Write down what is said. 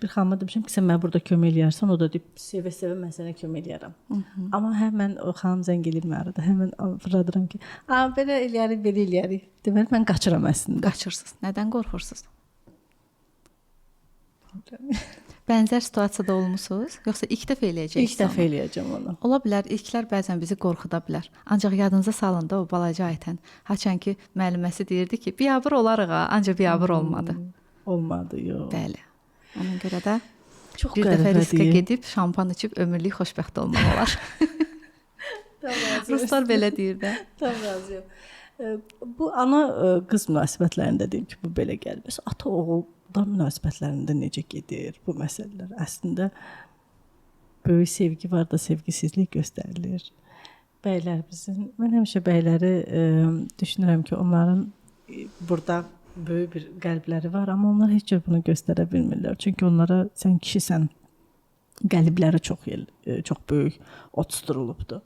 bir xanıma demişəm ki, sən mənə burada kömək eləyərsən, o da deyib, sevə-sevə mən sənə kömək eləyərəm. Amma həmən o xanım zəng eləyir mənə arada, həmən fırladıram ki, belə eləyərik. Deməli, mən qaçıram əslində. Qaçırsınız. Nədən qorxursunuz? Bənzər situasiyada olmusunuz? Yoxsa ilk dəfə eləyəcəksiniz? İlk dəfə eləyəcəm onu. Ola bilər, ilklər bəzən bizi qorxuda bilər. Ancaq yadınıza salın da o balaca Aytən. Haçan ki, müəlliməsi deyirdi ki, biabır olarıq ha, ancaq biabır olmadı. Olmadı, yox. Bəli. Ona görə də çox bir dəfə riskə gedib şampan içib ömürlük xoşbəxt olmaq olar. Ruslar belə deyir də. Tam razıyam. Bu ana qız münasibətlərində deyim ki, bu belə gəlir. Bəs ata-oğul münasibətlərində necə gedir bu məsələlər? Əslində böyük sevgi var da sevgisizlik göstərilir. Bəylərimizin, mən həmişə bəyləri düşünürəm ki, onların burada böyük bir qəlbləri var, amma onlar heç cür bunu göstərə bilmirlər. Çünki onlara sən kişisən, qəlbləri çox böyük ot tutulubdur.